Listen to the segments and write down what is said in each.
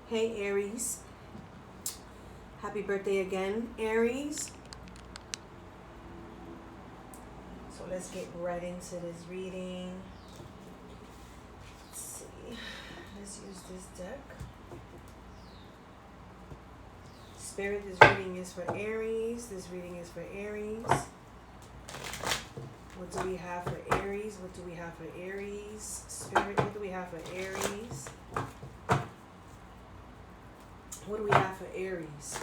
Hey Aries, happy birthday again, Aries. So let's get right into this reading. Let's see, let's use this deck. Spirit, this reading is for Aries. This reading is for Aries. What do we have for Aries? What do we have for Aries? Spirit, what do we have for Aries? What do we have for Aries?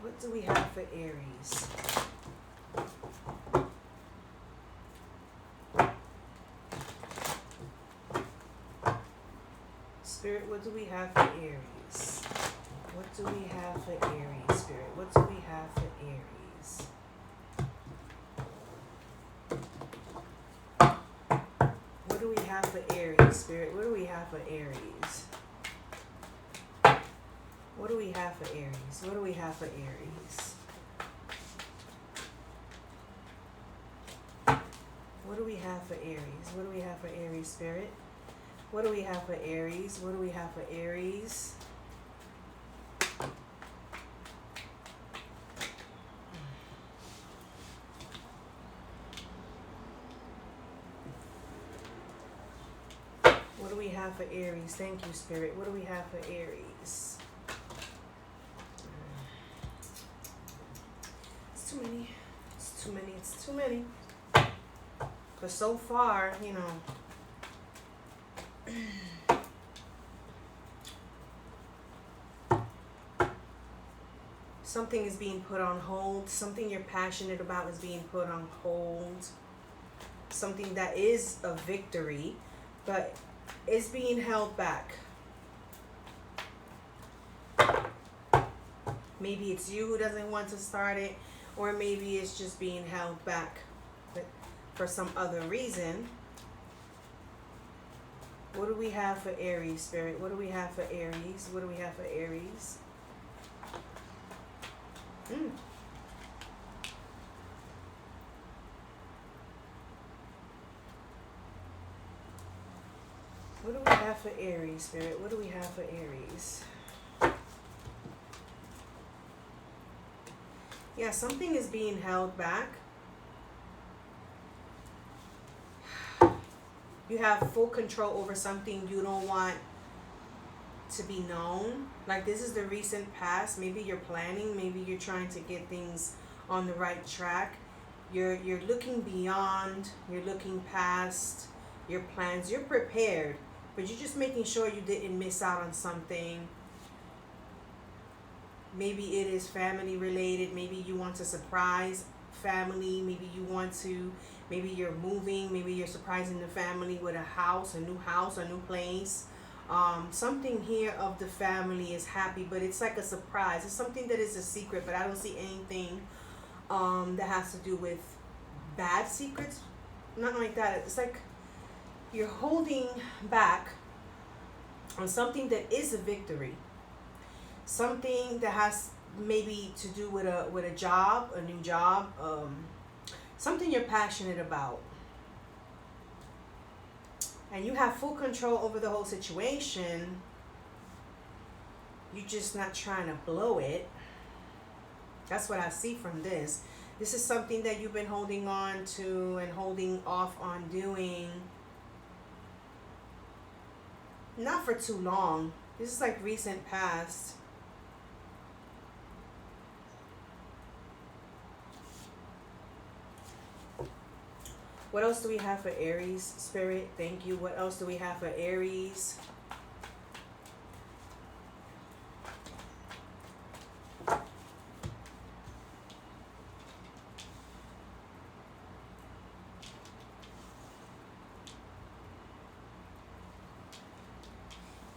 What do we have for Aries? Spirit, what do we have for Aries? What do we have for Aries, Spirit? What do we have for Aries? What do we have for Aries, Spirit? What do we have for Aries? What do we have for Aries? What do we have for Aries? What do we have for Aries? What do we have for Aries, Spirit? What do we have for Aries? What do we have for Aries? What do we have for Aries? Thank you, Spirit. What do we have for Aries? It's too many. It's too many. It's too many. But so far, something is being put on hold. Something you're passionate about is being put on hold. Something that is a victory, but it's being held back. Maybe it's you who doesn't want to start it, or maybe it's just being held back for some other reason. What do we have for Aries, Spirit? What do we have for Aries? What do we have for Aries? What do we have for Aries, Spirit? What do we have for Aries? Yeah, something is being held back. You have full control over something you don't want to be known. Like, this is the recent past. Maybe you're planning. Maybe you're trying to get things on the right track. You're looking beyond. You're looking past your plans. You're prepared, but you're just making sure you didn't miss out on something. Maybe it is family related. Maybe you want to surprise family. Maybe you're moving. Maybe you're surprising the family with a house, a new place. Something here of the family is happy, but it's like a surprise. It's something that is a secret, but I don't see anything that has to do with bad secrets. Nothing like that. It's like you're holding back on something that is a victory. Something that has maybe to do with a job, a new job, something you're passionate about. And you have full control over the whole situation. You're just not trying to blow it. That's what I see from this. This is something that you've been holding on to and holding off on doing. Not for too long. This is like recent past. What else do we have for Aries, Spirit? Thank you. What else do we have for Aries?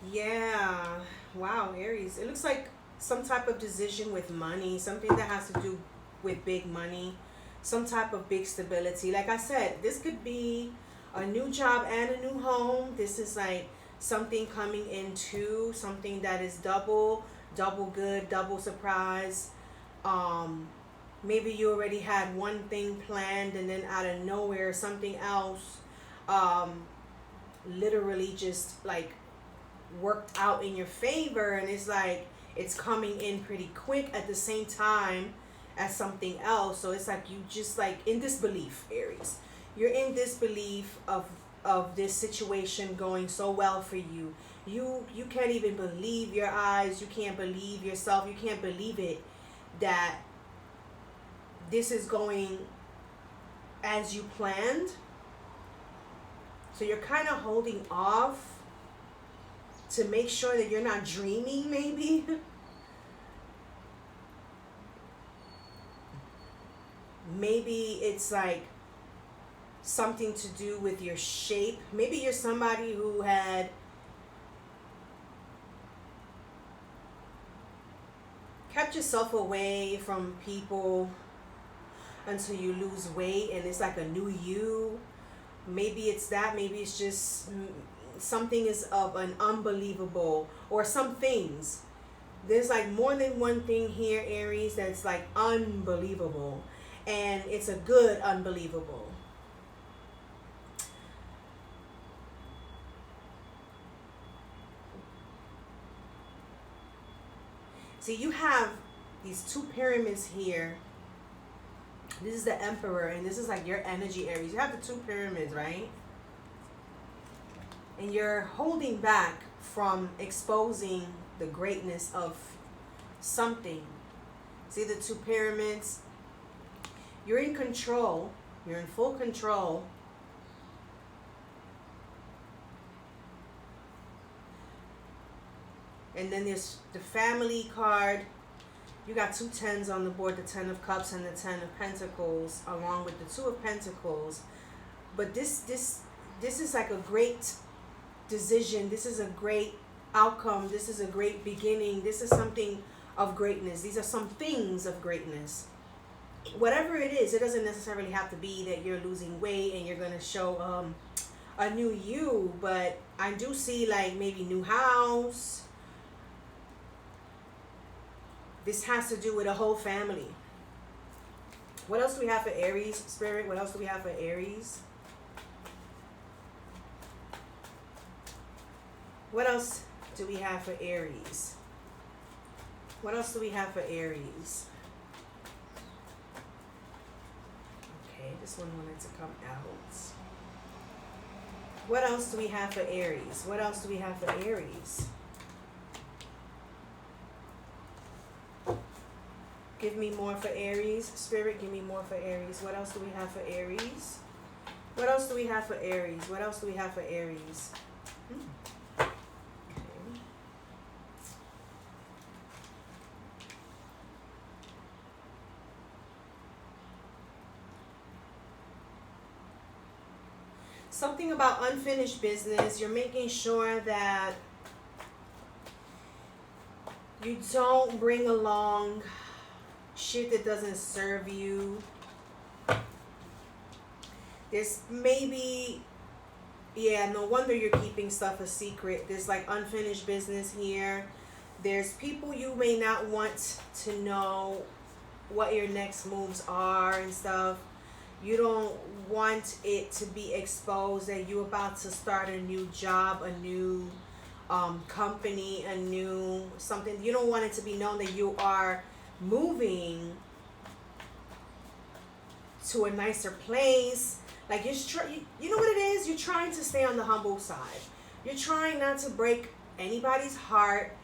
Yeah. Wow, Aries. It looks like some type of decision with money, something that has to do with big money, some type of big stability. Like I said, this could be a new job and a new home. This is like something coming into something that is double good, double surprise. Maybe you already had one thing planned, and then out of nowhere something else literally just like worked out in your favor, and it's like it's coming in pretty quick at the same time as something else. So it's like you just like in disbelief, Aries. You're in disbelief of this situation going so well for you. You can't even believe your eyes. You can't believe yourself. You can't believe it that this is going as you planned. So you're kind of holding off to make sure that you're not dreaming, maybe. Maybe it's like something to do with your shape. Maybe you're somebody who had kept yourself away from people until you lose weight, and it's like a new you. Maybe it's that. Maybe it's just something is of an unbelievable, or some things. There's like more than one thing here, Aries, that's like unbelievable, and it's a good unbelievable. See, you have these two pyramids here. This is the Emperor, and this is like your energy, Aries. You have the two pyramids, right? And you're holding back from exposing the greatness of something. See the two pyramids? You're in control. You're in full control. And then there's the family card. You got two tens on the board, the 10 of cups and the 10 of pentacles, along with the 2 of pentacles. But this is like a great decision. This is a great outcome. This is a great beginning. This is something of greatness. These are some things of greatness. Whatever it is, it doesn't necessarily have to be that you're losing weight and you're going to show a new you. But I do see like maybe new house. This has to do with a whole family. What else do we have for Aries, Spirit? What else do we have for Aries? What else do we have for Aries? What else do we have for Aries? Okay, this one wanted to come out. What else do we have for Aries? What else do we have for Aries? Give me more for Aries. Spirit, give me more for Aries. What else do we have for Aries? What else do we have for Aries? What else do we have for Aries? Okay. Something about unfinished business. You're making sure that you don't bring along shit that doesn't serve you. There's maybe, yeah, no wonder you're keeping stuff a secret. There's like unfinished business here. There's people you may not want to know what your next moves are and stuff. You don't want it to be exposed that you're about to start a new job, a new company, a new something. You don't want it to be known that you are moving to a nicer place. Like you know what it is? You're trying to stay on the humble side. You're trying not to break anybody's heart.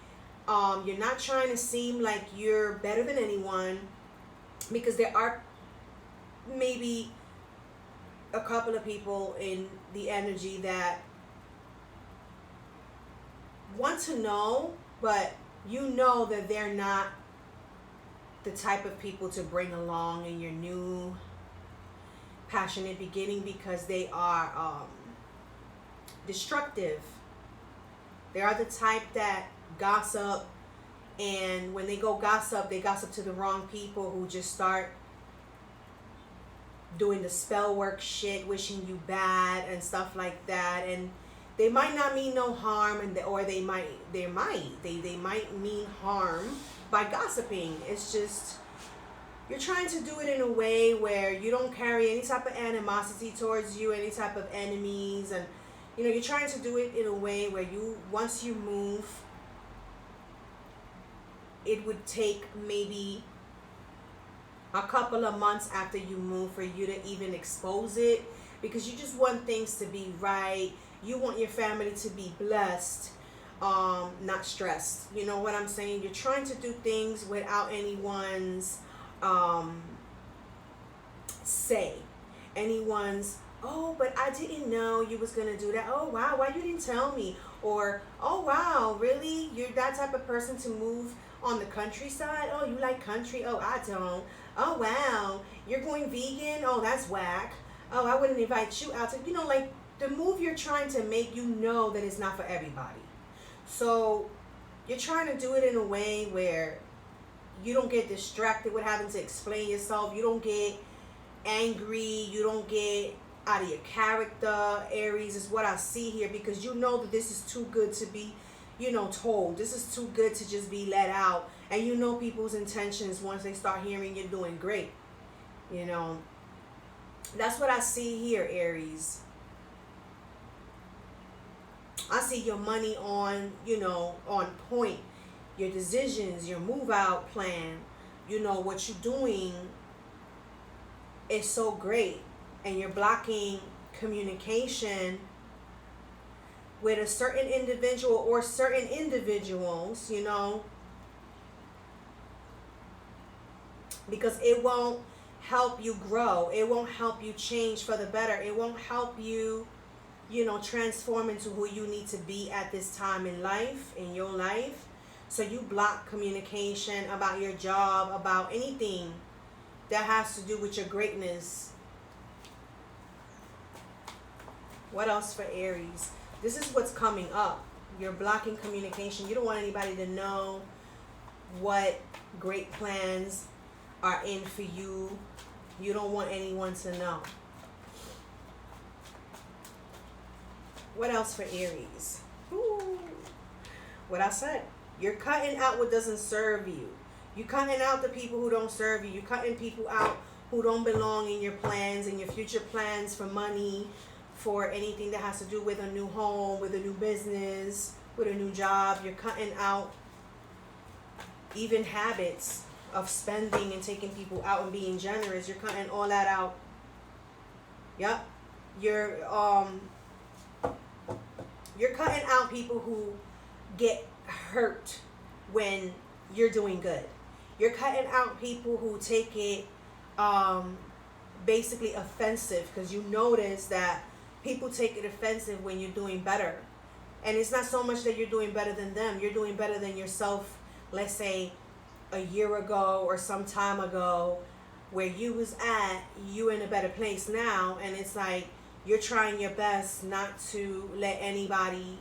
You're not trying to seem like you're better than anyone, because there are maybe a couple of people in the energy that want to know, but you know that they're not the type of people to bring along in your new passionate beginning, because they are destructive. They are the type that gossip, and when they go gossip, they gossip to the wrong people who just start doing the spell work shit, wishing you bad and stuff like that. And they might not mean no harm, and or they might mean harm by gossiping. It's just You're trying to do it in a way where you don't carry any type of animosity towards you, any type of enemies, and you're trying to do it in a way where once you move, it would take maybe a couple of months after you move for you to even expose it, because you just want things to be right. You want your family to be blessed, not stressed. You know what I'm saying? You're trying to do things without anyone's say, anyone's, oh, but I didn't know you was gonna do that. Oh wow, why you didn't tell me? Or, oh wow, really? You're that type of person to move on the countryside? Oh, you like country? Oh, I don't. Oh wow, you're going vegan? Oh, that's whack. Oh, I wouldn't invite you out to, like the move you're trying to make, that it's not for everybody. So you're trying to do it in a way where you don't get distracted with having to explain yourself. You don't get angry. You don't get out of your character. Aries is what I see here, because you know that this is too good to be, told. This is too good to just be let out. And you know people's intentions once they start hearing you're doing great. That's what I see here, Aries. I see your money on, on point. Your decisions, your move out plan, what you're doing is so great. And you're blocking communication with a certain individual or certain individuals, because it won't help you grow. It won't help you change for the better. It won't help you, transform into who you need to be at this time in life, in your life. So you block communication about your job, about anything that has to do with your greatness. What else for Aries? This is what's coming up. You're blocking communication. You don't want anybody to know what great plans are in for you. You don't want anyone to know. What else for Aries? Ooh, what I said. You're cutting out what doesn't serve you. You're cutting out the people who don't serve you. You're cutting people out who don't belong in your plans and your future plans for money, for anything that has to do with a new home, with a new business, with a new job. You're cutting out even habits of spending and taking people out and being generous. You're cutting all that out. Yep. You're cutting out people who get hurt when you're doing good. You're cutting out people who take it basically offensive, because you notice that people take it offensive when you're doing better. And it's not so much that you're doing better than them. You're doing better than yourself, let's say a year ago or some time ago, where you was at, you in a better place now. And it's like you're trying your best not to let anybody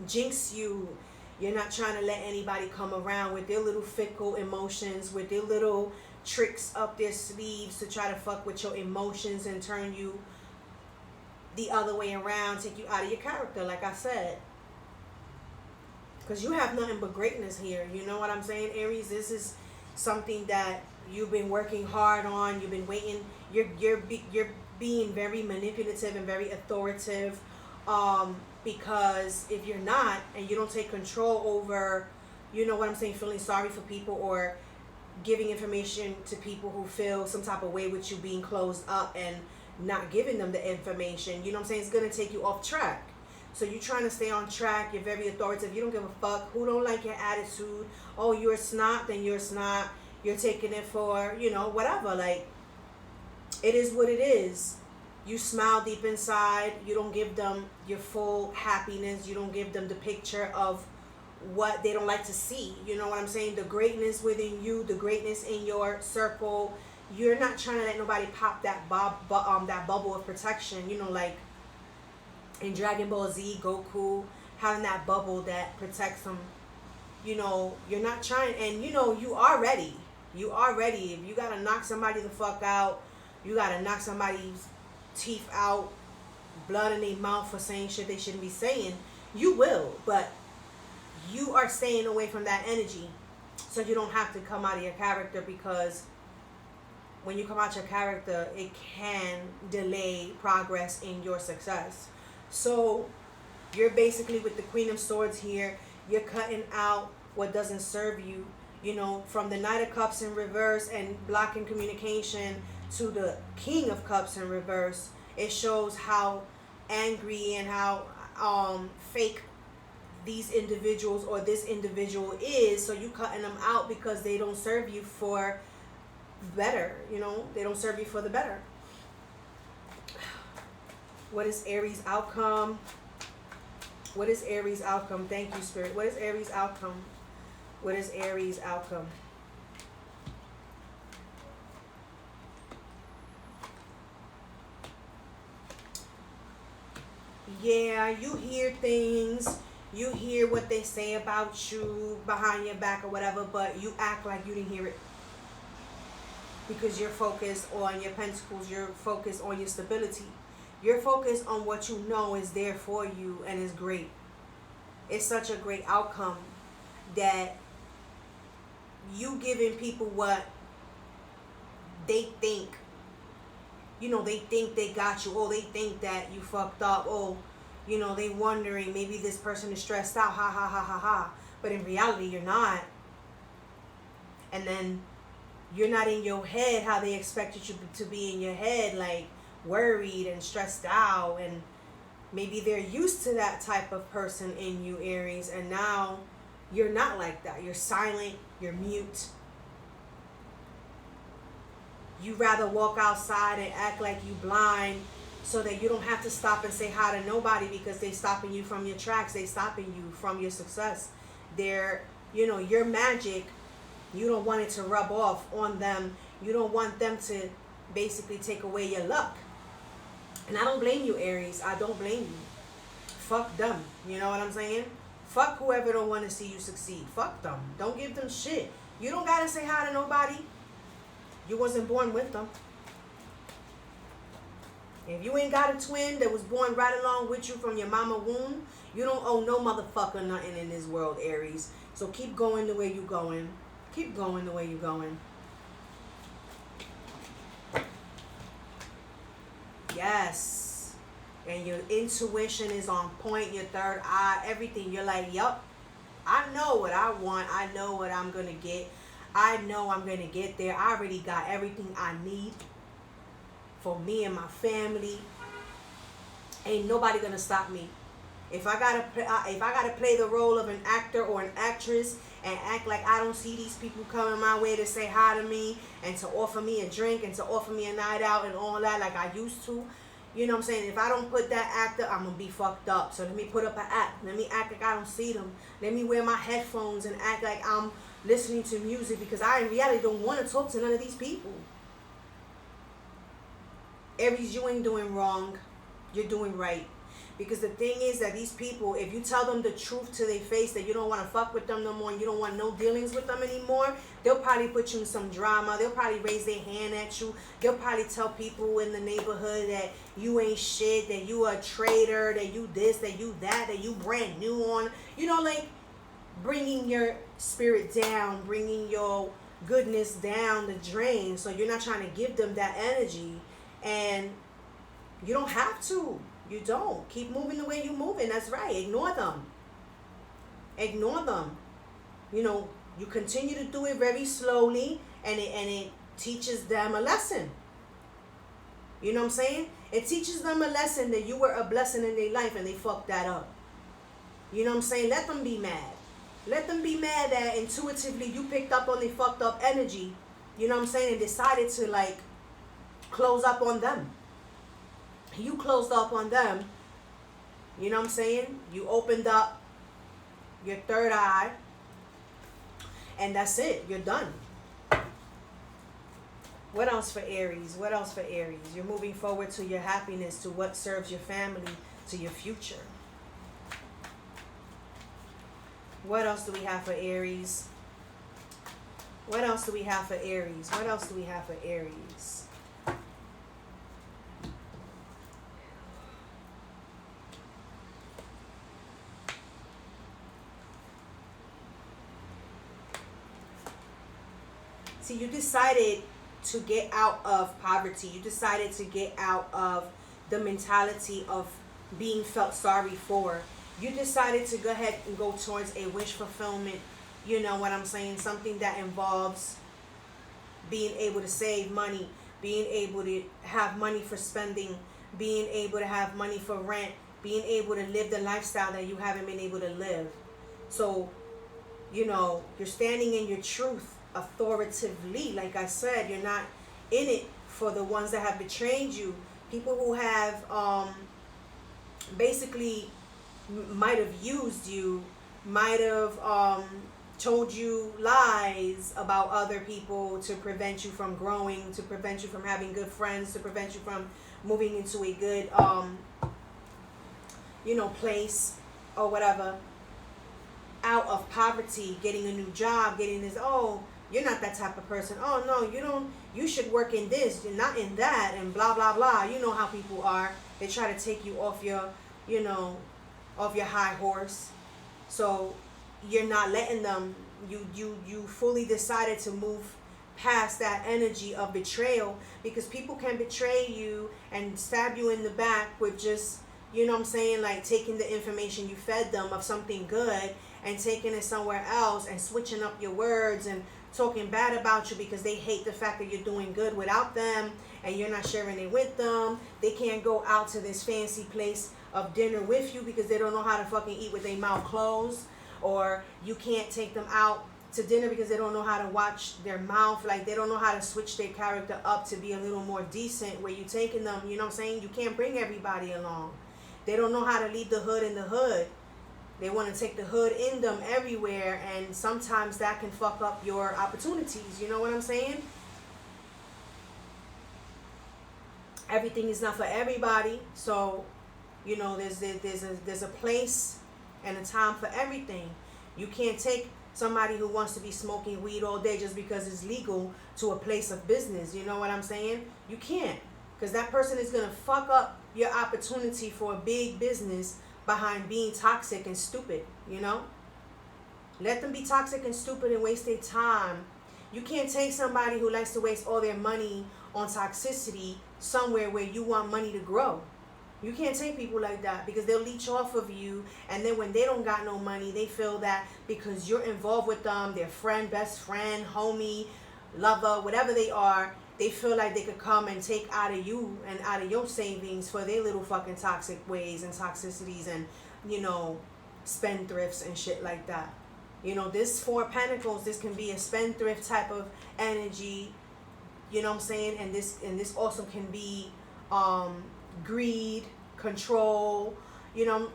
jinx you. You're not trying to let anybody come around with their little fickle emotions, with their little tricks up their sleeves to try to fuck with your emotions and turn you the other way around, take you out of your character, like I said. Because you have nothing but greatness here. You know what I'm saying, Aries? This is something that you've been working hard on. You've been waiting. You're being very manipulative and very authoritative. Because if you're not, and you don't take control over, you know what I'm saying, feeling sorry for people or giving information to people who feel some type of way with you being closed up and not giving them the information, you know what I'm saying, it's going to take you off track. So you're trying to stay on track. You're very authoritative. You don't give a fuck who don't like your attitude. Oh, you're a snot, then you're a snot. You're taking it for, whatever. Like, it is what it is. You smile deep inside. You don't give them your full happiness. You don't give them the picture of what they don't like to see. You know what I'm saying? The greatness within you, the greatness in your circle. You're not trying to let nobody pop that that bubble of protection. Like in Dragon Ball Z, Goku having that bubble that protects them. You're not trying, and you are ready. You are ready. If you gotta knock somebody the fuck out, you gotta knock somebody's teeth out, blood in their mouth for saying shit they shouldn't be saying, you will. But you are staying away from that energy, so you don't have to come out of your character, because when you come out your character, it can delay progress in your success. So you're basically with the Queen of Swords here, you're cutting out what doesn't serve you. You know, from the Knight of Cups in reverse and blocking communication to the King of Cups in reverse, it shows how angry and how fake these individuals or this individual is. So you cutting them out because they don't serve you for better. You know, they don't serve you for the better. What is Aries outcome? What is Aries outcome? Thank you, Spirit. What is Aries outcome? What is Aries outcome? Yeah, you hear things. You hear what they say about you behind your back or whatever, but you act like you didn't hear it. Because you're focused on your pentacles. You're focused on your stability. You're focused on what you know is there for you and is great. It's such a great outcome that you giving people what they think. You know, they think they got you. Oh, they think that you fucked up. Oh, you know, they wondering maybe this person is stressed out. Ha, ha, ha, ha, ha. But in reality, you're not. And then you're not in your head how they expected you to be in your head, like worried and stressed out. And maybe they're used to that type of person in you, Aries. And now you're not like that. You're silent. You're mute. You rather walk outside and act like you blind so that you don't have to stop and say hi to nobody because they're stopping you from your tracks. They're stopping you from your success. They're, you know, your magic, you don't want it to rub off on them. You don't want them to basically take away your luck. And I don't blame you, Aries. I don't blame you. Fuck them. You know what I'm saying? Fuck whoever don't want to see you succeed. Fuck them. Don't give them shit. You don't got to say hi to nobody. You wasn't born with them. If you ain't got a twin that was born right along with you from your mama womb, you don't owe no motherfucker nothing in this world, Aries. So keep going the way you going. Keep going the way you going. Yes. And your intuition is on point, your third eye, everything. You're like, yup, I know what I want. I know what I'm going to get. I know I'm going to get there. I already got everything I need for me and my family. Ain't nobody going to stop me. If I gotta play the role of an actor or an actress and act like I don't see these people coming my way to say hi to me and to offer me a drink and to offer me a night out and all that like I used to, you know what I'm saying? If I don't put that actor, I'm going to be fucked up. So let me put up an act. Let me act like I don't see them. Let me wear my headphones and act like I'm listening to music because I in reality don't want to talk to none of these people. Aries, you ain't doing wrong. You're doing right. Because the thing is that these people, if you tell them the truth to their face that you don't want to fuck with them no more and you don't want no dealings with them anymore, they'll probably put you in some drama. They'll probably raise their hand at you. They'll probably tell people in the neighborhood that you ain't shit, that you a traitor, that you this, that you that you brand new on. You know, like bringing your spirit down, bringing your goodness down the drain. So you're not trying to give them that energy. And you don't have to. You don't. Keep moving the way you're moving. That's right. Ignore them. Ignore them. You know, you continue to do it very slowly and it teaches them a lesson. You know what I'm saying? It teaches them a lesson that you were a blessing in their life and they fucked that up. You know what I'm saying? Let them be mad. Let them be mad that intuitively you picked up on their fucked up energy. You know what I'm saying? And decided to like close up on them. You closed up on them. You know what I'm saying? You opened up your third eye. And that's it. You're done. What else for Aries? What else for Aries? You're moving forward to your happiness, to what serves your family, to your future. What else do we have for Aries? What else do we have for Aries? What else do we have for Aries? See, you decided to get out of poverty. You decided to get out of the mentality of being felt sorry for. You decided to go ahead and go towards a wish fulfillment. You know what I'm saying? Something that involves being able to save money, being able to have money for spending, being able to have money for rent, being able to live the lifestyle that you haven't been able to live. So, you know, you're standing in your truth authoritatively. Like I said, you're not in it for the ones that have betrayed you. People who have basically might have used you, might have told you lies about other people to prevent you from growing, to prevent you from having good friends, to prevent you from moving into a good place or whatever, out of poverty, getting a new job, getting this, oh, you're not that type of person, oh no, you don't, you should work in this, you're not in that, and blah blah blah. You know how people are. They try to take you off your, off your high horse. So you're not letting them. You fully decided to move past that energy of betrayal, because people can betray you and stab you in the back with just, you know what I'm saying, like taking the information you fed them of something good and taking it somewhere else and switching up your words and talking bad about you because they hate the fact that you're doing good without them and you're not sharing it with them. They can't go out to this fancy place of dinner with you because they don't know how to fucking eat with their mouth closed. Or you can't take them out to dinner because they don't know how to watch their mouth. Like, they don't know how to switch their character up to be a little more decent where you're taking them, you know what I'm saying? You can't bring everybody along. They don't know how to leave the hood in the hood. They want to take the hood in them everywhere, and sometimes that can fuck up your opportunities. You know what I'm saying? Everything is not for everybody. So, you know, there's a place and a time for everything. You can't take somebody who wants to be smoking weed all day just because it's legal to a place of business. You know what I'm saying? You can't, because that person is going to fuck up your opportunity for a big business behind being toxic and stupid, you know? Let them be toxic and stupid and waste their time. You can't take somebody who likes to waste all their money on toxicity somewhere where you want money to grow. You can't take people like that, because they'll leech off of you, and then when they don't got no money, they feel that because you're involved with them, their friend, best friend, homie, lover, whatever they are, they feel like they could come and take out of you and out of your savings for their little fucking toxic ways and toxicities and, you know, spendthrifts and shit like that. You know, this Four of Pentacles, this can be a spendthrift type of energy, you know what I'm saying? And this also can be greed, control, you know,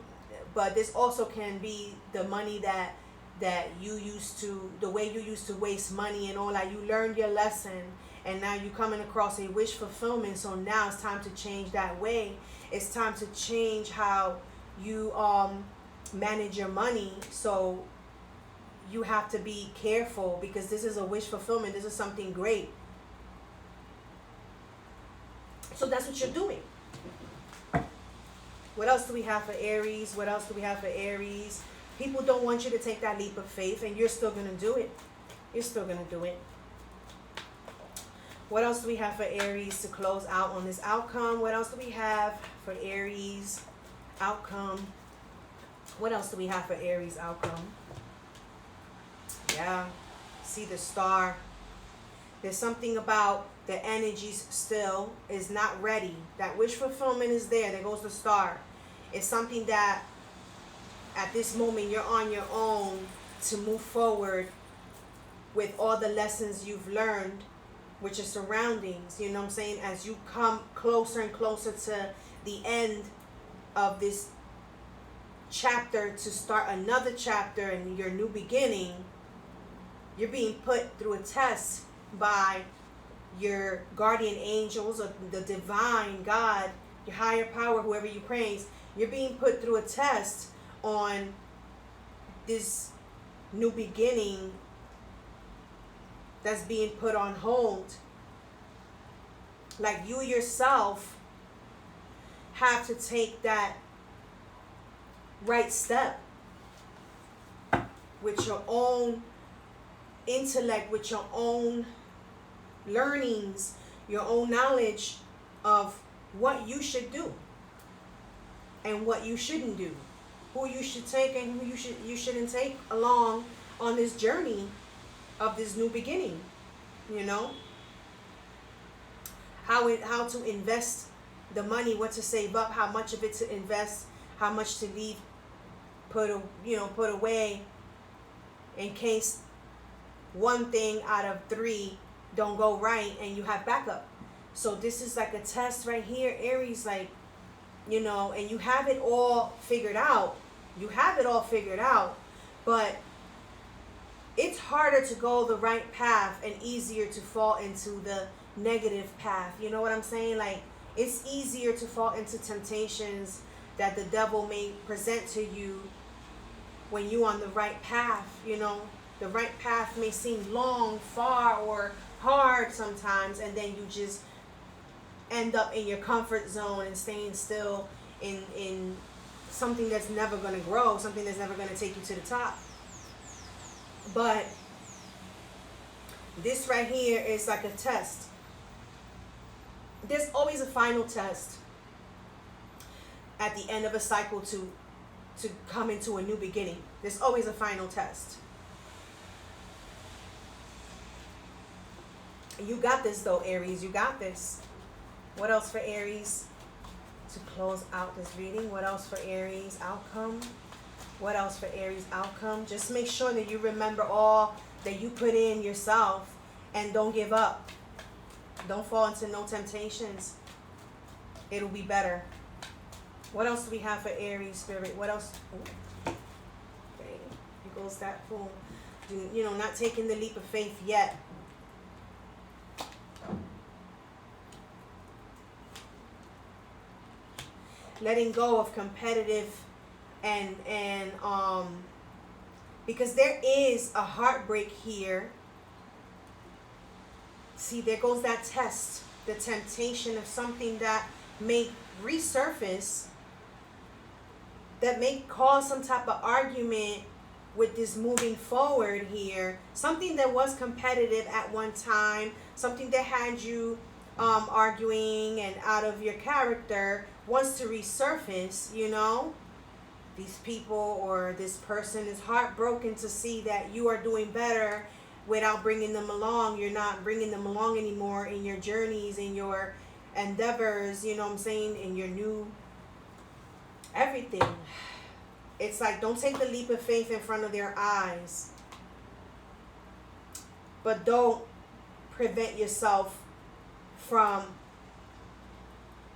but this also can be the money that you used to, the way you used to waste money and all that. You learned your lesson, and now you're coming across a wish fulfillment. So now it's time to change that way. It's time to change how you manage your money. So you have to be careful, because this is a wish fulfillment. This is something great. So that's what you're doing. What else do we have for Aries? What else do we have for Aries? People don't want you to take that leap of faith, and you're still going to do it. You're still going to do it. What else do we have for Aries to close out on this outcome? What else do we have for Aries outcome? What else do we have for Aries outcome? Yeah. See the star. There's something about the energies still is not ready. That wish fulfillment is there. There goes the star. It's something that at this moment you're on your own to move forward with all the lessons you've learned, with your surroundings, you know what I'm saying? As you come closer and closer to the end of this chapter to start another chapter and your new beginning, you're being put through a test by your guardian angels or the divine God, your higher power, whoever you praise. You're being put through a test on this new beginning that's being put on hold. Like, you yourself have to take that right step with your own intellect, with your own learnings, your own knowledge of what you should do and what you shouldn't do, who you should take and who you shouldn't take along on this journey of this new beginning. You know, how to invest the money, what to save up, how much of it to invest, how much to leave, put away, in case one thing out of 3 don't go right and you have backup. So this is like a test right here, Aries, like, and you have it all figured out. You have it all figured out, but it's harder to go the right path and easier to fall into the negative path. You know what I'm saying? Like, it's easier to fall into temptations that the devil may present to you when you're on the right path. The right path may seem long, far, or hard sometimes, and then you just end up in your comfort zone and staying still in something that's never going to grow, something that's never going to take you to the top. But this right here is like a test. There's always a final test at the end of a cycle to come into a new beginning. There's always a final test. You got this though, Aries. You got this. What else for Aries to close out this reading? What else for Aries outcome? What else for Aries outcome? Just make sure that you remember all that you put in yourself and don't give up. Don't fall into no temptations. It'll be better. What else do we have for Aries, Spirit? What else? Okay. Here goes that fool. Not taking the leap of faith yet. Letting go of competitive and because there is a heartbreak here. See, there goes that test, the temptation of something that may resurface, that may cause some type of argument with this moving forward here. Something that was competitive at one time, something that had you arguing and out of your character, wants to resurface. These people or this person is heartbroken to see that you are doing better without bringing them along. You're not bringing them along anymore in your journeys, in your endeavors, in your new everything. It's like, don't take the leap of faith in front of their eyes, but don't prevent yourself from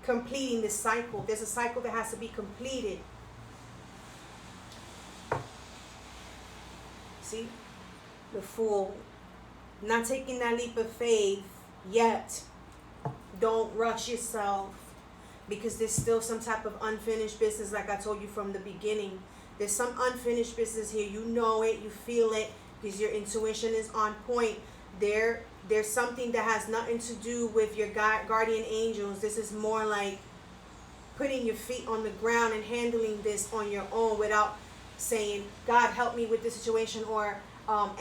completing this cycle. There's a cycle that has to be completed. See? The Fool. Not taking that leap of faith yet. Don't rush yourself, because there's still some type of unfinished business, like I told you from the beginning. There's some unfinished business here. You know it, you feel it, because your intuition is on point. There's something that has nothing to do with your guardian angels. This is more like putting your feet on the ground and handling this on your own without saying, God, help me with this situation, or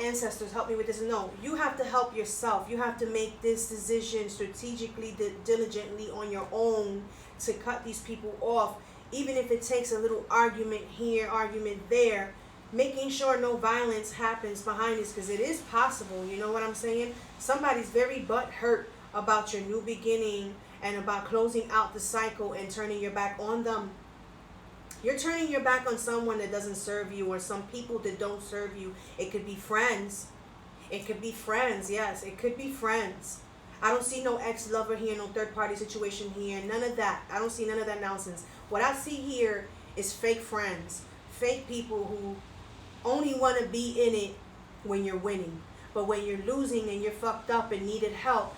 ancestors, help me with this. No, you have to help yourself. You have to make this decision strategically, diligently on your own to cut these people off, even if it takes a little argument here, argument there, making sure no violence happens behind this, because it is possible. You know what I'm saying? Somebody's very butthurt about your new beginning and about closing out the cycle and turning your back on them. You're turning your back on someone that doesn't serve you, or some people that don't serve you. It could be friends. It could be friends. Yes, it could be friends. I don't see no ex-lover here, no third-party situation here. None of that. I don't see none of that nonsense. What I see here is fake friends. Fake people who only want to be in it when you're winning. But when you're losing and you're fucked up and needed help,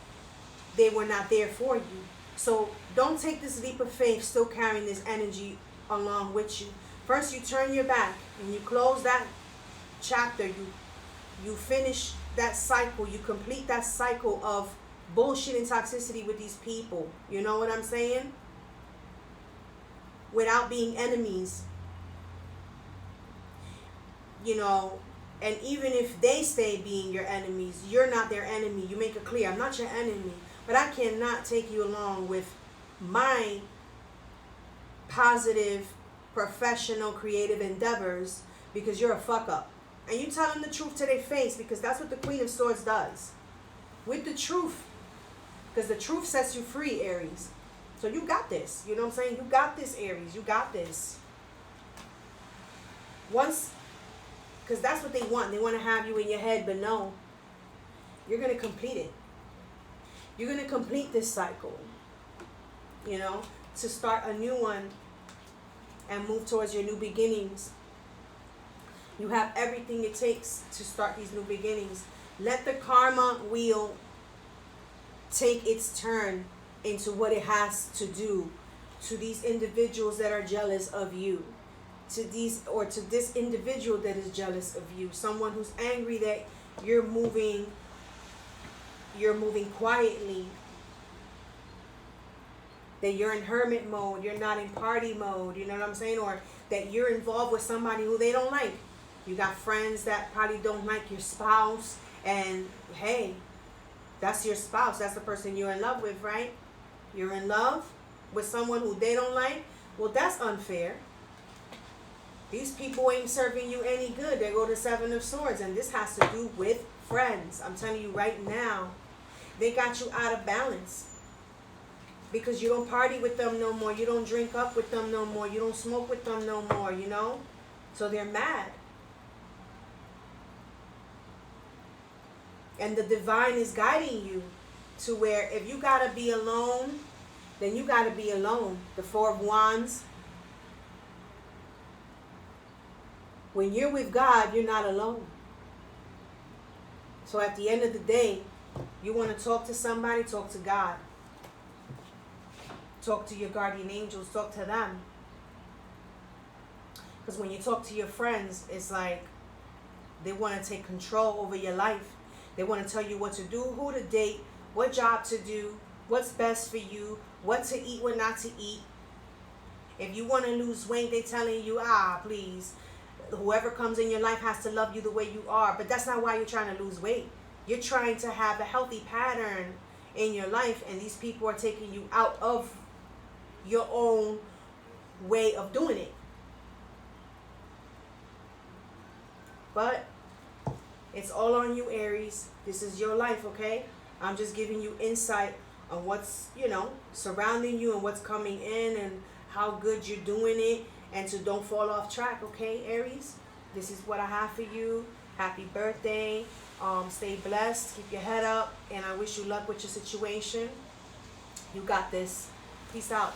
they were not there for you. So don't take this leap of faith still carrying this energy along with you. First, you turn your back and you close that chapter. You finish that cycle. You complete that cycle of bullshit and toxicity with these people. You know what I'm saying? Without being enemies. And even if they stay being your enemies, you're not their enemy. You make it clear, I'm not your enemy, but I cannot take you along with my positive, professional, creative endeavors because you're a fuck up. And you tell them the truth to their face, because that's what the Queen of Swords does. With the truth. Because the truth sets you free, Aries. So you got this. You know what I'm saying? You got this, Aries. You got this. Once, because that's what they want. They want to have you in your head, but no. You're going to complete it. You're going to complete this cycle. You know, to start a new one and move towards your new beginnings. You have everything it takes to start these new beginnings. Let the karma wheel take its turn into what it has to do to these individuals that are jealous of you. To this individual that is jealous of you. Someone who's angry that you're moving quietly. That you're in hermit mode, you're not in party mode, you know what I'm saying? Or that you're involved with somebody who they don't like. You got friends that probably don't like your spouse, and hey, that's your spouse, that's the person you're in love with, right? You're in love with someone who they don't like. Well, that's unfair. These people ain't serving you any good. They go to Seven of Swords, and this has to do with friends. I'm telling you right now, they got you out of balance. Because you don't party with them no more. You don't drink up with them no more. You don't smoke with them no more, you know? So they're mad. And the divine is guiding you to where if you got to be alone, then you got to be alone. The Four of Wands. When you're with God, you're not alone. So at the end of the day, you want to talk to somebody, talk to God. Talk to your guardian angels, talk to them. Because when you talk to your friends, it's like they want to take control over your life. They want to tell you what to do, who to date, what job to do, what's best for you, what to eat, what not to eat. If you want to lose weight, they're telling you, please, whoever comes in your life has to love you the way you are. But that's not why you're trying to lose weight. You're trying to have a healthy pattern in your life, and these people are taking you out of your own way of doing it. But it's all on you, Aries. This is your life, okay? I'm just giving you insight on what's, surrounding you and what's coming in and how good you're doing it, and to don't fall off track, okay, Aries? This is what I have for you. Happy birthday. Stay blessed. Keep your head up, and I wish you luck with your situation. You got this. Peace out.